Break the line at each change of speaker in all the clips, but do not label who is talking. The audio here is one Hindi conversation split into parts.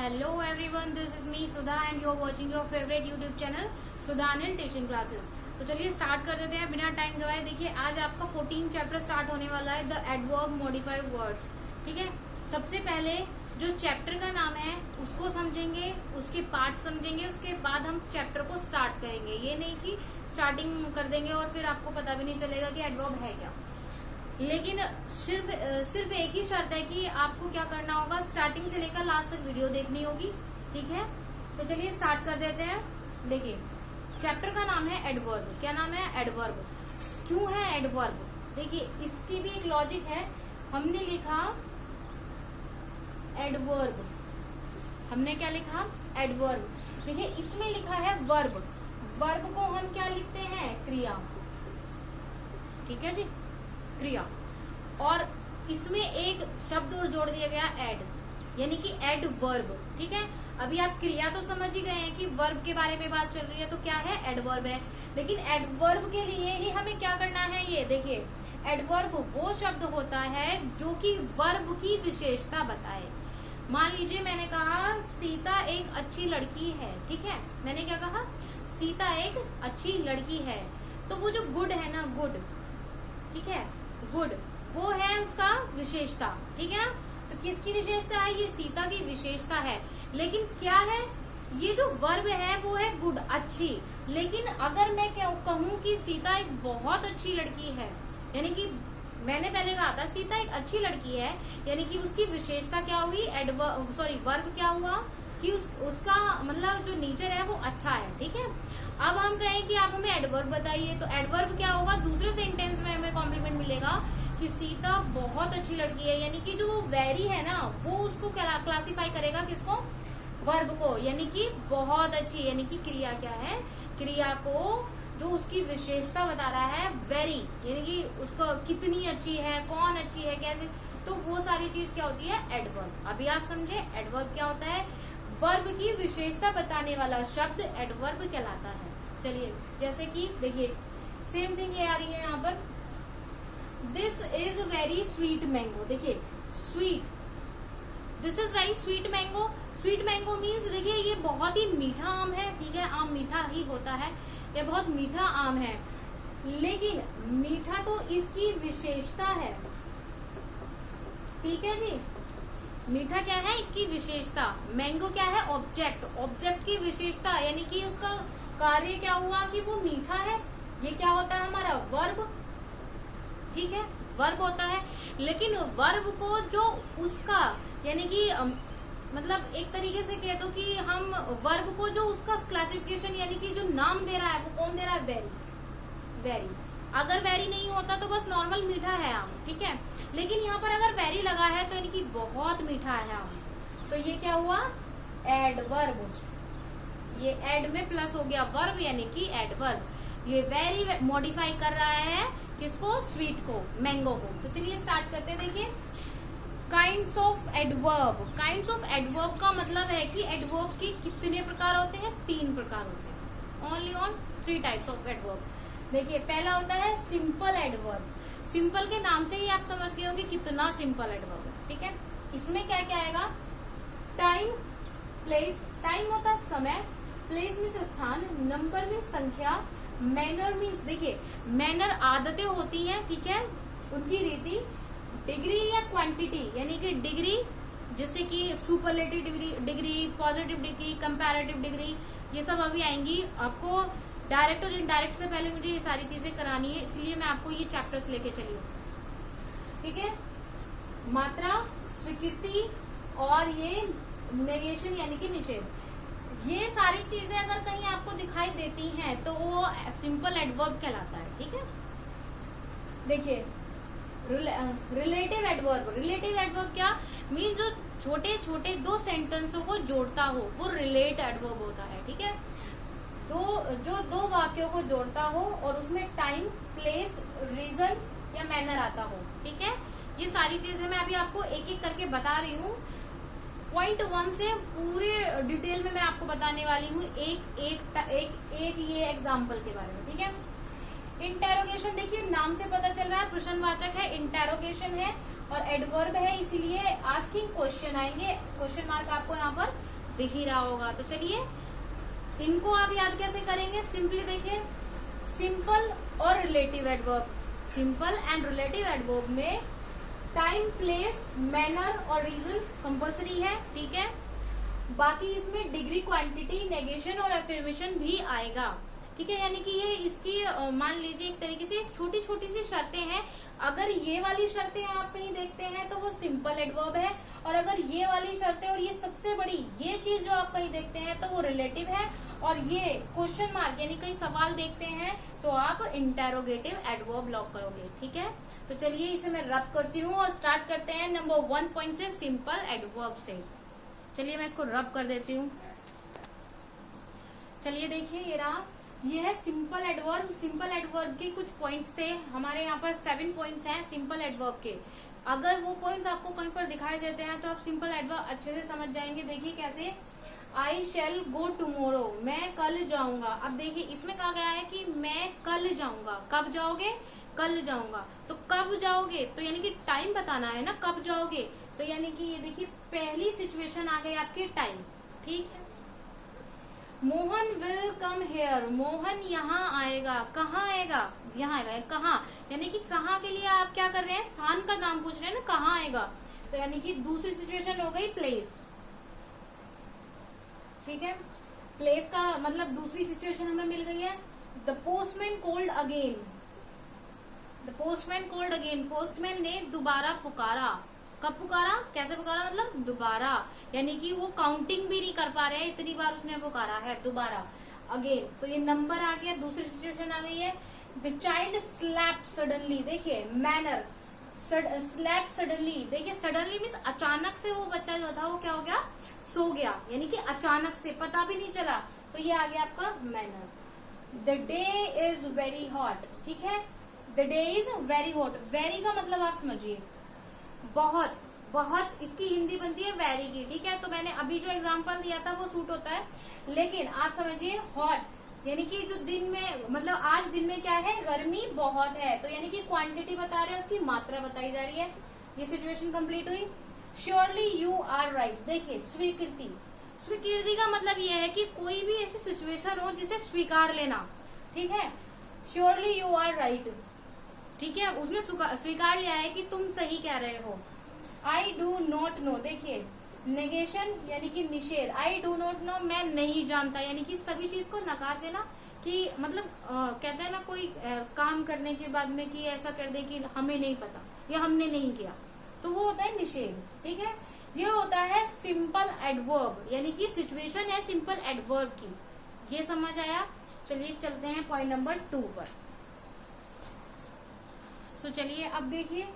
Hello everyone, this is me Sudha and you're watching your favorite YouTube channel Sudha Anil Teaching Classes। तो चलिए स्टार्ट कर देते हैं बिना टाइम गवाए। देखिए आज आपका 14 चैप्टर स्टार्ट होने वाला है, द एडवर्ब मॉडिफाइड वर्ड्स। ठीक है, सबसे पहले जो चैप्टर का नाम है उसको समझेंगे, उसके पार्ट समझेंगे, उसके बाद हम चैप्टर को स्टार्ट करेंगे। ये नहीं कि स्टार्टिंग कर देंगे और फिर आपको पता भी नहीं चलेगा कि एडवर्ब है क्या। लेकिन सिर्फ एक ही शर्त है कि आपको क्या करना होगा, स्टार्टिंग से लेकर लास्ट तक वीडियो देखनी होगी। ठीक है, तो चलिए स्टार्ट कर देते हैं। देखिए चैप्टर का नाम है एडवर्ब। क्या नाम है? एडवर्ब। क्यों है एडवर्ब? देखिए इसकी भी एक लॉजिक है। हमने लिखा एडवर्ब, हमने क्या लिखा? एडवर्ब। देखिए इसमें लिखा है वर्ब। वर्ब को हम क्या लिखते हैं? क्रिया। ठीक है जी, क्रिया। और इसमें एक शब्द और जोड़ दिया गया एड, यानी कि एडवर्ब। ठीक है, अभी आप क्रिया तो समझ ही गए हैं कि वर्ब के बारे में बात चल रही है, तो क्या है? एडवर्ब है। लेकिन एडवर्ब के लिए ही हमें क्या करना है? ये देखिए, एडवर्ब वो शब्द होता है जो कि वर्ब की विशेषता बताए। मान लीजिए मैंने कहा सीता एक अच्छी लड़की है। ठीक है, मैंने क्या कहा? सीता एक अच्छी लड़की है। तो वो जो गुड है ना, गुड, ठीक है, गुड, वो है उसका विशेषता। ठीक है, तो किसकी विशेषता है? ये सीता की विशेषता है। लेकिन क्या है? ये जो वर्ब है वो है गुड, अच्छी। लेकिन अगर मैं क्या कहूँ कि सीता एक बहुत अच्छी लड़की है, यानी कि मैंने पहले कहा था सीता एक अच्छी लड़की है, यानी कि उसकी विशेषता क्या हुई? वर्ब क्या हुआ कि उसका मतलब जो नेचर है वो अच्छा है। ठीक है, अब हम कहें कि आप हमें एडवर्ब बताइए, तो एडवर्ब क्या होगा? दूसरे सेंटेंस में हमें कॉम्प्लीमेंट मिलेगा कि सीता बहुत अच्छी लड़की है, यानी कि जो वेरी है ना वो उसको क्लासिफाई करेगा, किसको? वर्ब को, यानी कि बहुत अच्छी, यानी कि क्रिया क्या है? क्रिया को जो उसकी विशेषता बता रहा है वेरी, यानी कि उसको कितनी अच्छी है, कौन अच्छी है, कैसे, तो वो सारी चीज क्या होती है? एडवर्ब। अभी आप समझे एडवर्ब क्या होता है? वर्ब की विशेषता बताने वाला शब्द एडवर्ब कहलाता है। चलिए जैसे कि देखिए सेम थिंग ये आ रही है यहाँ पर, this is very sweet mango. देखिए sweet, this is very sweet mango. Sweet mango means देखिए ये बहुत ही मीठा आम है। ठीक है, आम मीठा ही होता है, ये बहुत मीठा आम है। लेकिन मीठा तो इसकी विशेषता है। ठीक है जी, मीठा क्या है? इसकी विशेषता। मैंगो क्या है? ऑब्जेक्ट। ऑब्जेक्ट की विशेषता, यानी कि उसका कार्य क्या हुआ कि वो मीठा है। ये क्या होता है? हमारा वर्ब। ठीक है, वर्ब होता है। लेकिन वर्ब को जो उसका, यानी कि मतलब एक तरीके से कह दो कि हम वर्ब को जो उसका क्लासिफिकेशन, यानी कि जो नाम दे रहा है वो कौन दे रहा है? वेरी। वेरी, अगर वेरी नहीं होता तो बस नॉर्मल मीठा है आम। ठीक है, लेकिन यहाँ पर अगर वेरी लगा है तो यानी कि बहुत मीठा है आम, तो ये क्या हुआ? एडवर्ब। ये एड में प्लस हो गया वर्ब, यानी कि एडवर्ब। ये वेरी मॉडिफाई कर रहा है किसको? स्वीट को, मैंगो को। तो चलिए स्टार्ट करते हैं। देखिए kinds of adverb. Kinds of adverb का मतलब है कि एडवर्ब के कितने प्रकार होते हैं? 3 प्रकार होते हैं। Only on 3 types of adverb. देखिए पहला होता है सिंपल एडवर्ब। सिंपल के नाम से ही आप समझ गए होंगे कितना सिंपल एडवर्ब है। ठीक है, इसमें क्या क्या आएगा? Time, place. टाइम होता है समय, प्लेस मीन्स स्थान, नंबर मीन्स संख्या, मैनर मीन्स, देखिए मैनर आदतें होती हैं, ठीक है, उनकी रीति, डिग्री या क्वांटिटी, यानी कि डिग्री जैसे कि superlative degree, positive degree, comparative degree, ये सब अभी आएंगी। आपको डायरेक्ट और इनडायरेक्ट से पहले मुझे ये सारी चीजें करानी है, इसलिए मैं आपको ये चैप्टर्स लेके चली हूँ। ठीक है, मात्रा, स्वीकृति और ये नेगेशन यानी कि निषेध, ये सारी चीजें अगर कहीं आपको दिखाई देती हैं तो वो सिंपल एडवर्ब कहलाता है। ठीक है, देखिए रिलेटिव एडवर्ब। रिलेटिव एडवर्ब क्या मीन? जो छोटे छोटे 2 सेंटेंसों को जोड़ता हो वो रिलेट एडवर्ब होता है। ठीक है, जो दो वाक्यों को जोड़ता हो और उसमें टाइम, प्लेस, रीजन या मैनर आता हो। ठीक है, ये सारी चीजें मैं अभी आपको एक एक करके बता रही हूँ। पॉइंट 1 से पूरे डिटेल में मैं आपको बताने वाली हूँ, एक ये एग्जाम्पल के बारे में। ठीक है, इंटेरोगेशन। देखिए नाम से पता चल रहा है प्रश्नवाचक है, इंटेरोगेशन है और एडवर्ब है, इसीलिए आस्किंग क्वेश्चन आएंगे। क्वेश्चन मार्क आपको यहाँ पर दिख ही रहा होगा। तो चलिए इनको आप याद कैसे करेंगे, सिंपली देखिए, सिंपल और relative adverb. Simple and relative adverb में टाइम, प्लेस, मैनर और रीजन कंपल्सरी है, ठीक है। बाकी इसमें डिग्री, क्वांटिटी, नेगेशन और एफर्मेशन भी आएगा, ठीक है। यानी कि ये इसकी मान लीजिए एक तरीके से छोटी छोटी सी शर्तें हैं। अगर ये वाली शर्तें आप कहीं देखते हैं तो वो सिंपल एडवर्ब है, और अगर ये वाली शर्तें और ये सबसे बड़ी ये चीज जो आप कहीं देखते हैं तो वो रिलेटिव है, और ये क्वेश्चन मार्क यानी कहीं सवाल देखते हैं तो आप इंटेरोगेटिव एडवर्ब लॉक करोगे, ठीक है। तो चलिए इसे मैं रब करती हूँ और स्टार्ट करते हैं नंबर 1 पॉइंट से, सिंपल एडवर्ब से। चलिए मैं इसको रब कर देती हूँ। चलिए देखिए ये रहा, ये है सिंपल एडवर्ब। सिंपल एडवर्ब के कुछ पॉइंट्स थे हमारे यहाँ पर, 7 पॉइंट्स हैं सिंपल एडवर्ब के। अगर वो पॉइंट्स आपको कहीं पर दिखाई देते हैं तो आप सिंपल एडवर्ब अच्छे से समझ जाएंगे। देखिए कैसे, आई शैल गो टुमोरो, मैं कल जाऊंगा। अब देखिए इसमें कहा गया है कि मैं कल जाऊंगा। कब जाओगे, कल जाऊंगा। तो कब जाओगे तो यानी कि टाइम बताना है ना, कब जाओगे। तो यानी कि ये देखिए पहली सिचुएशन आ गई आपकी टाइम, ठीक है। Mohan will come here, Mohan यहाँ आएगा। कहाँ आएगा, यहाँ आएगा। कहाँ यानी कि कहाँ के लिए आप क्या कर रहे हैं, स्थान का नाम पूछ रहे हैं ना, कहाँ आएगा। तो यानी कि दूसरी सिचुएशन हो गई प्लेस, ठीक है। प्लेस का मतलब दूसरी सिचुएशन हमें मिल गई है। The postman called again, the postman called again, postman ने दोबारा पुकारा। कब पुकारा, कैसे पुकारा, मतलब दोबारा, यानी कि वो काउंटिंग भी नहीं कर पा रहे हैं, इतनी बार उसने पुकारा है दोबारा, अगेन। तो ये नंबर आ गया, दूसरी सिचुएशन आ गई है। द चाइल्ड स्लैप्ड सडनली, देखिए मैनर, स्लैप्ड सडनली, देखिए सडनली मीन्स अचानक से वो बच्चा जो था वो क्या हो गया, सो गया, यानी कि अचानक से, पता भी नहीं चला। तो ये आ गया आपका manner. The day is very hot, ठीक है। The day is very hot, very का मतलब आप समझिए बहुत, बहुत इसकी हिंदी बनती है वेरी की, ठीक है। तो मैंने अभी जो एग्जांपल दिया था वो सूट होता है, लेकिन आप समझिए हॉट यानी कि जो दिन में, मतलब आज दिन में क्या है, गर्मी बहुत है। तो यानी कि क्वांटिटी बता रहे हैं, उसकी मात्रा बताई जा रही है। ये सिचुएशन कंप्लीट हुई। श्योरली यू आर राइट, देखिए स्वीकृति, स्वीकृति का मतलब ये है कि कोई भी ऐसी सिचुएशन हो जिसे स्वीकार लेना, ठीक है। श्योरली यू आर राइट, ठीक है, उसने स्वीकार लिया है कि तुम सही कह रहे हो। आई डू नॉट नो, देखिए नेगेशन यानी कि निषेध। आई डू नॉट नो, मैं नहीं जानता, यानी कि सभी चीज को नकार देना, कि मतलब कहते हैं ना कोई काम करने के बाद में कि ऐसा कर दे कि हमें नहीं पता या हमने नहीं किया, तो वो होता है निषेध, ठीक है। ये होता है सिंपल एडवर्ब, यानी कि सिचुएशन है सिंपल एडवर्ब की। ये समझ आया। चलिए चलते हैं पॉइंट नंबर 2 पर। सो चलिए अब देखिए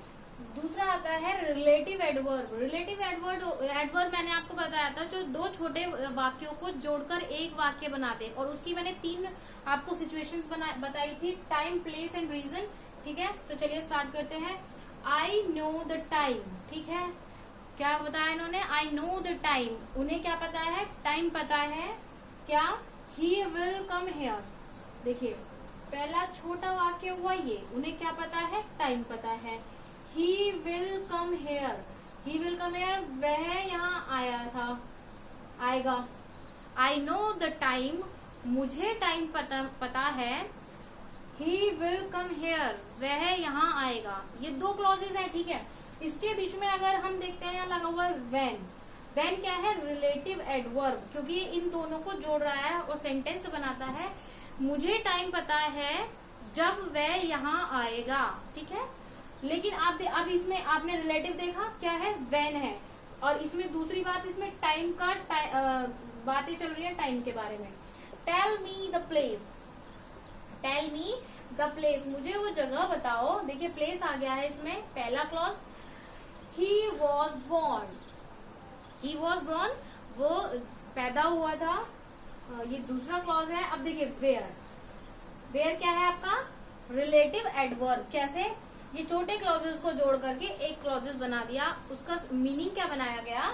दूसरा आता है रिलेटिव एडवर्ब। रिलेटिव एडवर्ब मैंने आपको बताया था जो दो छोटे वाक्यों को जोड़कर एक वाक्य बनाते, और उसकी मैंने 3 आपको सिचुएशंस बताई थी, टाइम, प्लेस एंड रीजन, ठीक है। तो चलिए स्टार्ट करते हैं। आई नो द टाइम, ठीक है, क्या बताया इन्होंने, आई नो द टाइम, उन्हें क्या पता है, टाइम पता है। क्या, ही विल कम हेयर, देखिए पहला छोटा वाक्य हुआ ये, उन्हें क्या पता है, टाइम पता है। He will come here, he will come here, वह यहाँ आया था, आएगा। आई नो द टाइम, मुझे टाइम पता है। ही विल कम हेयर, वह यहाँ आएगा। ये 2 क्लॉजेज है, ठीक है। इसके बीच में अगर हम देखते हैं यहाँ लगा हुआ है व्हेन। व्हेन क्या है, रिलेटिव एडवर्ब, क्योंकि ये इन दोनों को जोड़ रहा है और सेंटेंस बनाता है। मुझे टाइम पता है जब वह यहाँ आएगा, ठीक है। लेकिन आप अब इसमें आपने रिलेटिव देखा क्या है, व्हेन है, और इसमें दूसरी बात, इसमें टाइम का बातें चल रही है टाइम के बारे में। Tell me the place, tell me the place, मुझे वो जगह बताओ। देखिए प्लेस आ गया है इसमें, पहला clause. He was born, he was born, वो पैदा हुआ था, ये दूसरा क्लॉज है। अब देखिए वेयर, वेयर क्या है आपका, रिलेटिव एडवर्ब। कैसे, ये छोटे क्लॉजेस को जोड़ करके एक क्लॉजेस बना दिया। उसका मीनिंग क्या बनाया गया,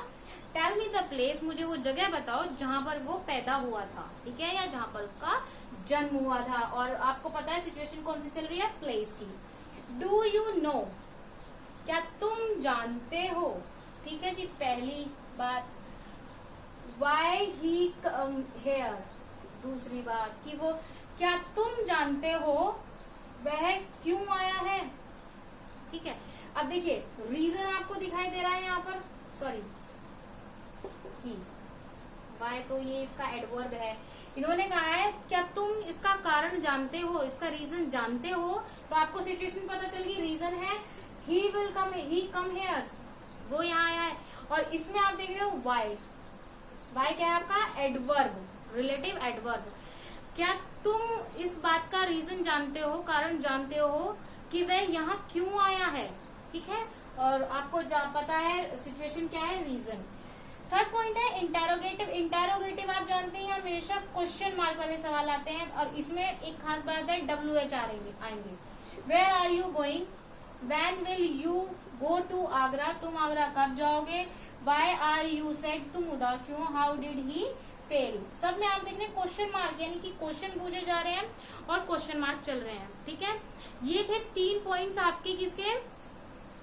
टेल मी द प्लेस, मुझे वो जगह बताओ जहां पर वो पैदा हुआ था, ठीक है, या जहां पर उसका जन्म हुआ था। और आपको पता है सिचुएशन कौन सी चल रही है, प्लेस की। डू यू नो, क्या तुम जानते हो, ठीक है जी, पहली बात। Why he come here. दूसरी बात कि वो, क्या तुम जानते हो वह क्यों आया है। ठीक है, अब देखिए रीजन आपको दिखाई दे रहा है यहाँ पर, सॉरी ही, वाई तो ये इसका एडवर्ब है। इन्होंने कहा है क्या तुम इसका कारण जानते हो, इसका रीजन जानते हो, तो आपको सिचुएशन पता चल गई। रीजन है he will come, he come here, वो यहाँ आया है। और इसमें आप देख रहे हो वाई, वाई क्या है आपका एडवर्ब, रिलेटिव एडवर्ब। क्या तुम इस बात का रीजन जानते हो, कारण जानते हो कि वह यहाँ क्यों आया है। ठीक है, और आपको पता है सिचुएशन क्या है, रीजन। थर्ड पॉइंट है इंटेरोगेटिव। इंटेरोगेटिव आप जानते हैं हमेशा क्वेश्चन मार्क वाले सवाल आते हैं, और इसमें एक खास बात है WH आएंगे। Where are you going, when will you go to Agra, तुम आगरा कब जाओगे। वाई आर यू सैड, तुम उदास क्यों। हाउ डिड ही फेल, सब में आप देख रहे हैं क्वेश्चन मार्क, यानी कि क्वेश्चन पूछे जा रहे हैं और क्वेश्चन मार्क चल रहे हैं। ठीक है, ये थे 3 पॉइंट्स आपके किसके,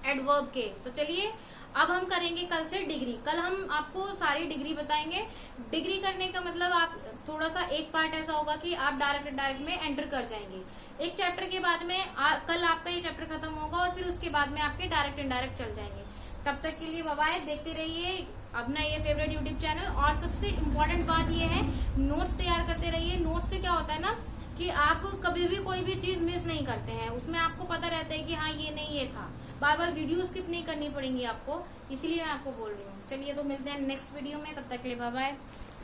एडवर्ब के। तो चलिए अब हम करेंगे कल से डिग्री। कल हम आपको सारी डिग्री बताएंगे। डिग्री करने का मतलब आप थोड़ा सा एक पार्ट ऐसा होगा कि आप डायरेक्ट में एंटर कर जाएंगे। एक चैप्टर के बाद में कल आपका ये चैप्टर खत्म होगा और फिर उसके बाद में आपके डायरेक्ट इनडायरेक्ट चल जाएंगे। तब तक के लिए बाय बाय, देखते रहिए अपना ये फेवरेट यूट्यूब चैनल। और सबसे इम्पोर्टेंट बात ये है, नोट्स तैयार करते रहिए। नोट्स से क्या होता है ना कि आप कभी भी कोई भी चीज मिस नहीं करते हैं, उसमें आपको पता रहता है कि हाँ ये नहीं ये था। बार बार वीडियो स्किप नहीं करनी पड़ेंगी आपको, इसलिए मैं आपको बोल रही हूँ। चलिए तो मिलते हैं नेक्स्ट वीडियो में, तब तक के लिए बाय बाय।